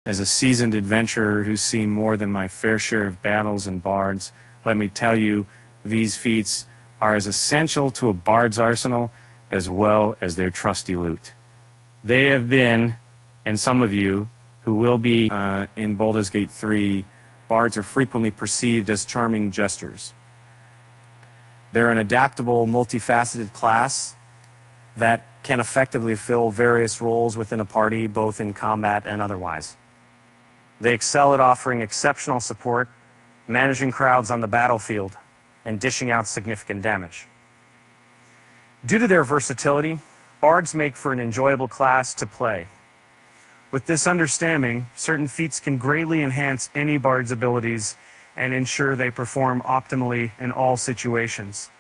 As a seasoned adventurer who's seen more than my fair share of battles and bards, let me tell you, these feats are as essential to a bard's arsenal as well as their trusty lute. They have been, and some of you who will be in Baldur's Gate 3, bards are frequently perceived as charming jesters. They're an adaptable, multifaceted class that can effectively fill various roles within a party, both in combat and otherwise. They excel at offering exceptional support, managing crowds on the battlefield, and dishing out significant damage. Due to their versatility, bards make for an enjoyable class to play. With this understanding, certain feats can greatly enhance any bard's abilities and ensure they perform optimally in all situations.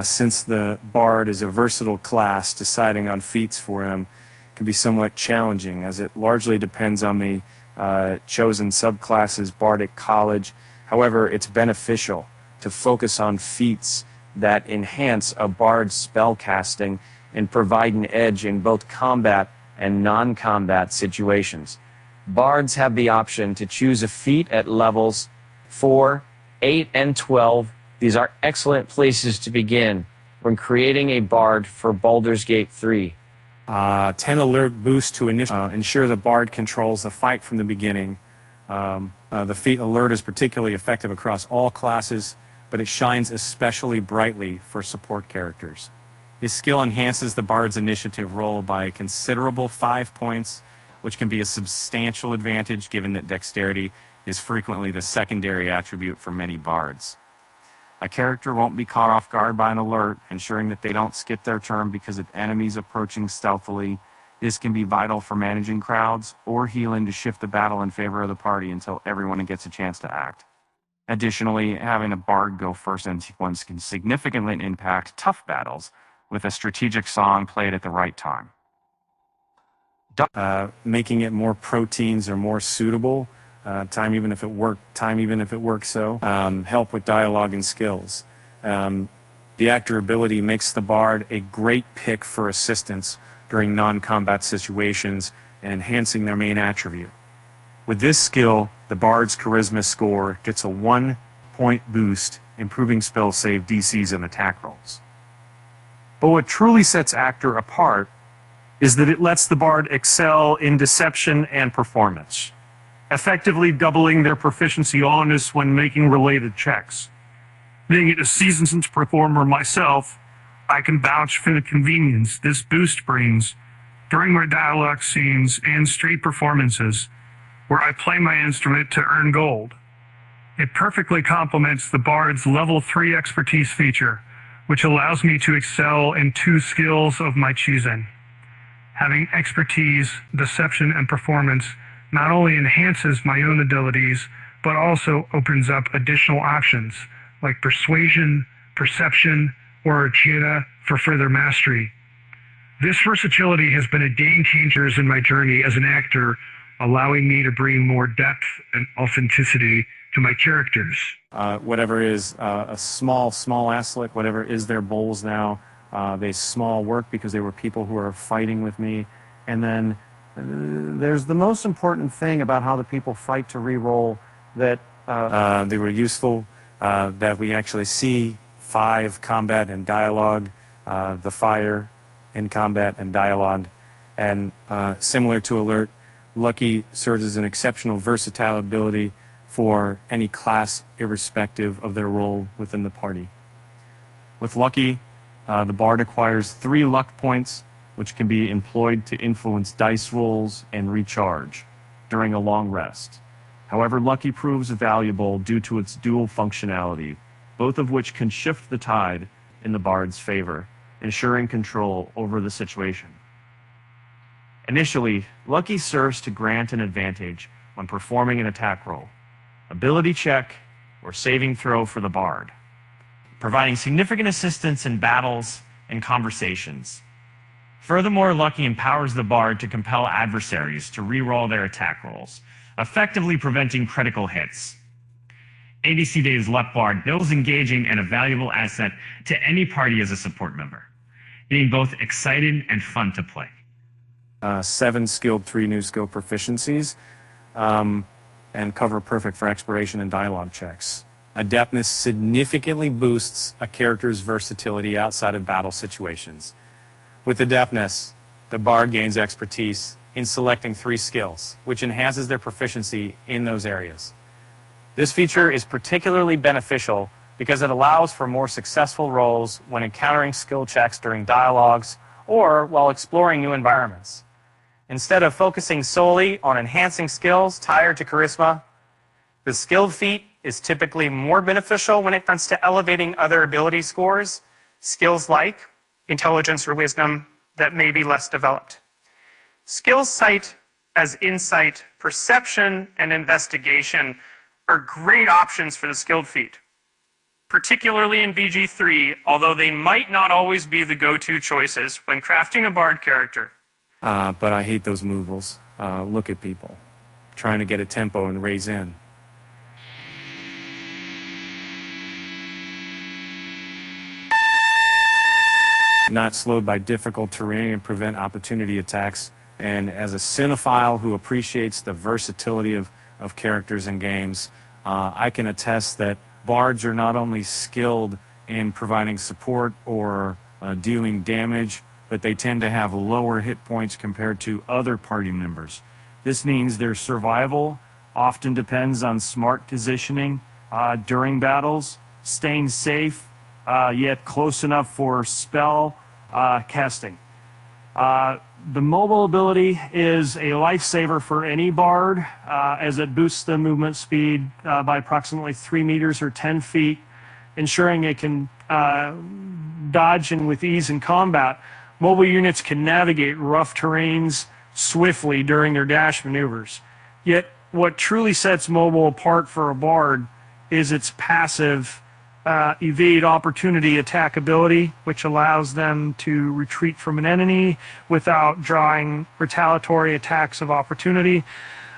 Since the bard is a versatile class, deciding on feats for him can be somewhat challenging, as it largely depends on the chosen subclass's bardic college. However, it's beneficial to focus on feats that enhance a bard's spellcasting and provide an edge in both combat and non-combat situations. Bards have the option to choose a feat at levels 4, 8, and 12. These are excellent places to begin when creating a bard for Baldur's Gate 3. 10 alert boost to ensure the bard controls the fight from the beginning. The feat alert is particularly effective across all classes, but it shines especially brightly for support characters. This skill enhances the bard's initiative roll by a considerable 5 points, which can be a substantial advantage given that dexterity is frequently the secondary attribute for many bards. A character won't be caught off guard by an alert, ensuring that they don't skip their turn because of enemies approaching stealthily. This can be vital for managing crowds or healing to shift the battle in favor of the party until everyone gets a chance to act. Additionally, having a bard go first in sequence can significantly impact tough battles with a strategic song played at the right time. Making it more proteins or more suitable, time even if it works so, help with dialogue and skills. The actor ability makes the bard a great pick for assistance during non-combat situations and enhancing their main attribute. With this skill, the bard's charisma score gets a 1-point boost, improving spell save DCs and attack rolls. But what truly sets actor apart is that it lets the bard excel in deception and performance, effectively doubling their proficiency on this when making related checks. Being a seasoned performer myself, I can vouch for the convenience this boost brings during my dialogue scenes and street performances where I play my instrument to earn gold. It perfectly complements the bard's level 3 expertise feature, which allows me to excel in 2 skills of my choosing. Having expertise, deception, and performance not only enhances my own abilities, but also opens up additional options like persuasion, perception, or agita for further mastery. This versatility has been a game changer in my journey as an actor, allowing me to bring more depth and authenticity to my characters. Whatever is a small asslet, whatever is their bowls now, they small work because they were people who are fighting with me. And then there's the most important thing about how the people fight to re-roll, that they were useful, that we actually see 5 combat and dialogue, the fire in combat and dialogue, and similar to alert, Lucky serves as an exceptional versatile ability for any class irrespective of their role within the party. With Lucky, the bard acquires 3 luck points, which can be employed to influence dice rolls and recharge during a long rest. However, Lucky proves valuable due to its dual functionality, both of which can shift the tide in the bard's favor, ensuring control over the situation. Initially, Lucky serves to grant an advantage when performing an attack roll, ability check, or saving throw for the bard, providing significant assistance in battles and conversations. Furthermore, Lucky empowers the bard to compel adversaries to re-roll their attack rolls, effectively preventing critical hits. ADC Dave's Luck Bard is engaging and a valuable asset to any party as a support member, being both exciting and fun to play. 7 skilled, 3 new skill proficiencies, and cover perfect for exploration and dialogue checks. Adeptness significantly boosts a character's versatility outside of battle situations. With Adeptness, the Bard gains expertise in selecting 3 skills, which enhances their proficiency in those areas. This feature is particularly beneficial because it allows for more successful rolls when encountering skill checks during dialogues or while exploring new environments. Instead of focusing solely on enhancing skills tied to charisma, the skilled feat is typically more beneficial when it comes to elevating other ability scores, skills like intelligence or wisdom that may be less developed. Skills cite as insight, perception, and investigation are great options for the skilled feat, particularly in BG3, although they might not always be the go-to choices when crafting a Bard character. But I hate those movals. Look at people trying to get a tempo and raise in. Not slowed by difficult terrain and prevent opportunity attacks. And as a cinephile who appreciates the versatility of characters in games, I can attest that Bards are not only skilled in providing support or dealing damage, but they tend to have lower hit points compared to other party members. This means their survival often depends on smart positioning during battles, staying safe, yet close enough for spell casting. The mobile ability is a lifesaver for any Bard, as it boosts the movement speed by approximately 3 meters or 10 feet, ensuring it can dodge and with ease in combat. Mobile units can navigate rough terrains swiftly during their dash maneuvers. Yet, what truly sets mobile apart for a Bard is its passive evade opportunity attack ability, which allows them to retreat from an enemy without drawing retaliatory attacks of opportunity.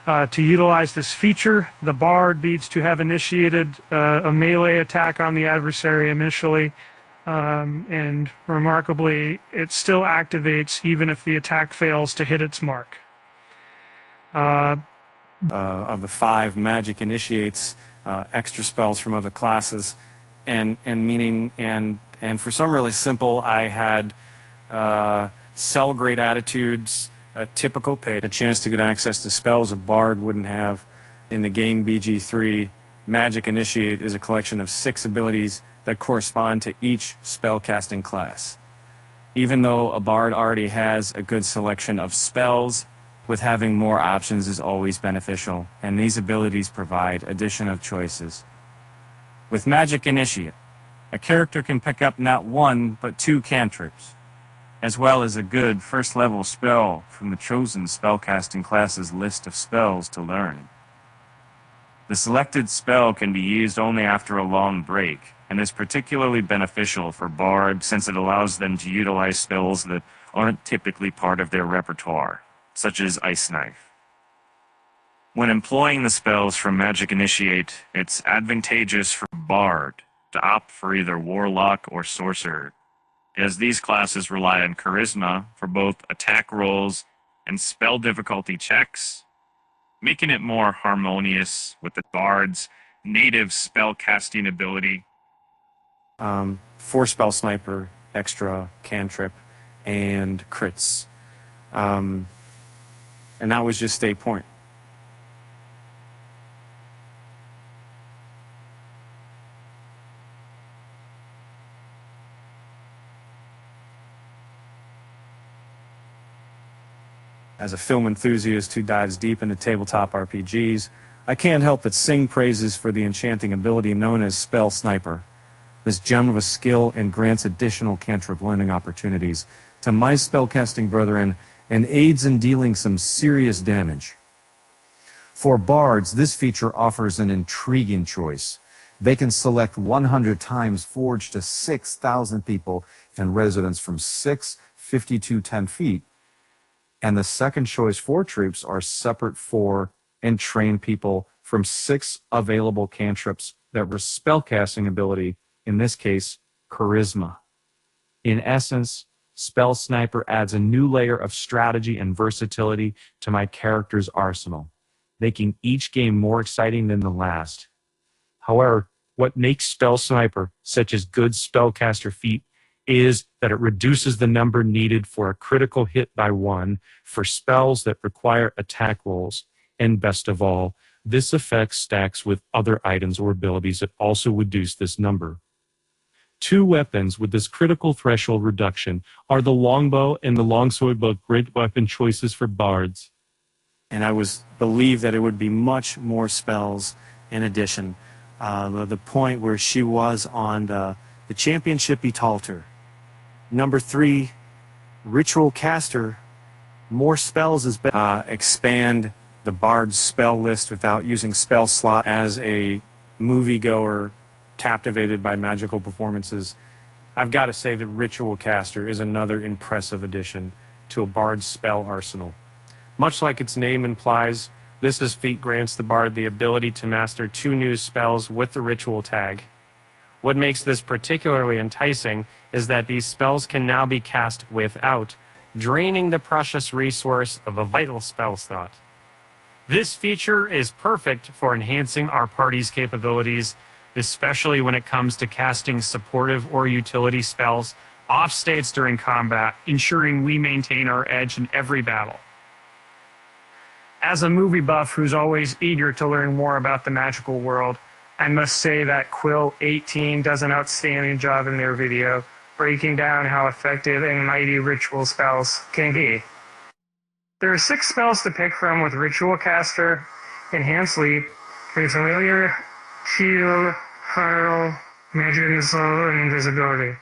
To utilize this feature, the Bard needs to have initiated a melee attack on the adversary initially, and remarkably, it still activates even if the attack fails to hit its mark. Of the 5, magic initiates extra spells from other classes, and for some really simple, I had sell great attitudes, a typical pay, a chance to get access to spells a Bard wouldn't have. In the game BG3, Magic Initiate is a collection of 6 abilities that correspond to each spellcasting class. Even though a Bard already has a good selection of spells, with having more options is always beneficial, and these abilities provide additional choices. With Magic Initiate, a character can pick up not 1 but 2 cantrips, as well as a good first-level spell from the chosen spellcasting class's list of spells to learn. The selected spell can be used only after a long break, and is particularly beneficial for Bards since it allows them to utilize spells that aren't typically part of their repertoire, such as Ice Knife. When employing the spells from Magic Initiate, it's advantageous for Bard to opt for either Warlock or Sorcerer, as these classes rely on Charisma for both attack rolls and spell difficulty checks, making it more harmonious with the Bard's native spell-casting ability. 4 spell sniper, extra cantrip, and crits. And that was just a point. As a film enthusiast who dives deep into tabletop RPGs, I can't help but sing praises for the enchanting ability known as Spell Sniper. This gem of a skill and grants additional cantrip learning opportunities to my spellcasting brethren and aids in dealing some serious damage. For Bards, this feature offers an intriguing choice. They can select 100 times forge to 6,000 people and residents from 6, 52, 10 feet. And the second choice 4 troops are separate for and train people from 6 available cantrips that were spellcasting ability, in this case, charisma. In essence, Spell Sniper adds a new layer of strategy and versatility to my character's arsenal, making each game more exciting than the last. However, what makes Spell Sniper such a good spellcaster feat is that it reduces the number needed for a critical hit by 1 for spells that require attack rolls. And best of all, this effect stacks with other items or abilities that also reduce this number. Two weapons with this critical threshold reduction are the longbow and the longsword, both great weapon choices for bards. And I believed that it would be much more spells in addition. The point where she was on the championship Betalter. Number 3, Ritual Caster. More spells is better. Expand the Bard's spell list without using spell slot. As a moviegoer captivated by magical performances, I've got to say that Ritual Caster is another impressive addition to a Bard's spell arsenal. Much like its name implies, this feat grants the Bard the ability to master 2 new spells with the Ritual tag. What makes this particularly enticing is that these spells can now be cast without draining the precious resource of a vital spell slot. This feature is perfect for enhancing our party's capabilities, especially when it comes to casting supportive or utility spells off states during combat, ensuring we maintain our edge in every battle. As a movie buff who's always eager to learn more about the magical world, I must say that Quill18 does an outstanding job in their video, breaking down how effective and mighty ritual spells can be. There are 6 spells to pick from with Ritual Caster, Enhanced Leap, Familiar, Shield, Hurl, Magic Missile, and Invisibility.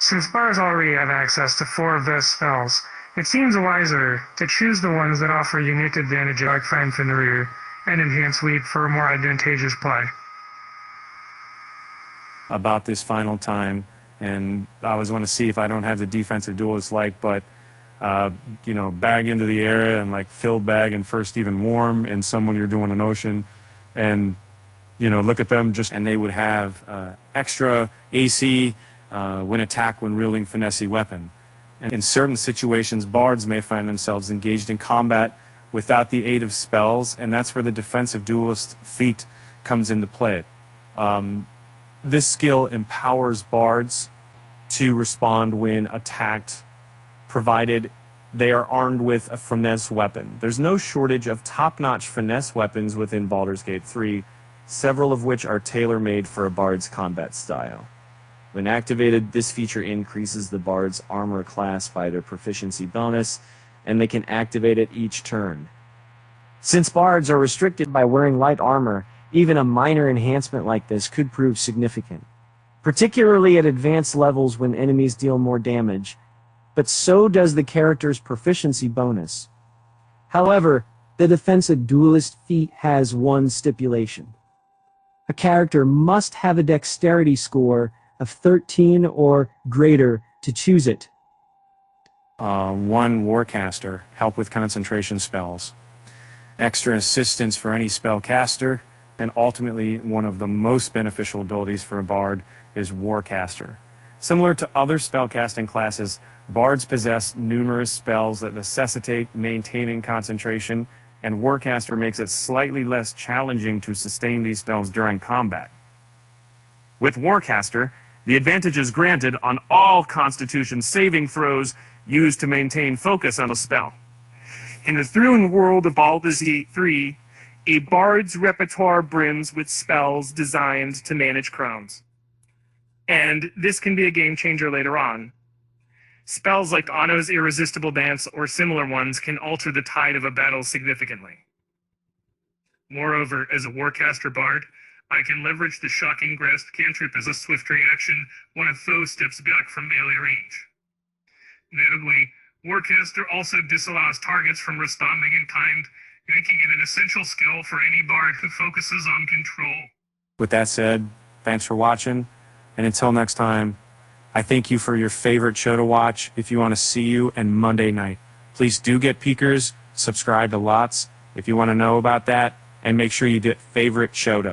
Since Bards already have access to 4 of those spells, it seems wiser to choose the ones that offer unique advantage like Find Familiar and Enhanced Leap for a more advantageous play. About this final time, and I always want to see if I don't have the defensive duelist but bag into the area and like fill bag and first even warm and someone you're doing an ocean and look at them and they would have extra AC when attack when wielding finesse weapon. And in certain situations, bards may find themselves engaged in combat without the aid of spells, and that's where the defensive duelist feat comes into play. This skill empowers bards to respond when attacked, provided they are armed with a finesse weapon. There's no shortage of top-notch finesse weapons within Baldur's Gate 3, several of which are tailor-made for a bard's combat style. When activated, this feature increases the bard's armor class by their proficiency bonus, and they can activate it each turn. Since bards are restricted by wearing light armor, even a minor enhancement like this could prove significant, particularly at advanced levels when enemies deal more damage, but so does the character's proficiency bonus. However, the defensive duelist feat has one stipulation. A character must have a dexterity score of 13 or greater to choose it. 1 Warcaster, help with concentration spells. Extra assistance for any spellcaster, and ultimately one of the most beneficial abilities for a bard is Warcaster. Similar to other spellcasting classes, bards possess numerous spells that necessitate maintaining concentration, and Warcaster makes it slightly less challenging to sustain these spells during combat. With Warcaster, the advantage is granted on all Constitution saving throws used to maintain focus on a spell. In the thrilling world of Baldur's Gate 3, a bard's repertoire brims with spells designed to manage crowns. And this can be a game changer later on. Spells like Anno's Irresistible Dance or similar ones can alter the tide of a battle significantly. Moreover, as a Warcaster bard, I can leverage the Shocking Grasp cantrip as a swift reaction when a foe steps back from melee range. Notably, Warcaster also disallows targets from responding in kind, making it an essential skill for any bard who focuses on control. With that said, thanks for watching, and until next time, I thank you for your favorite show to watch. If you want to see you and Monday night, please do get peekers, subscribe to Lots if you want to know about that, and make sure you get favorite show to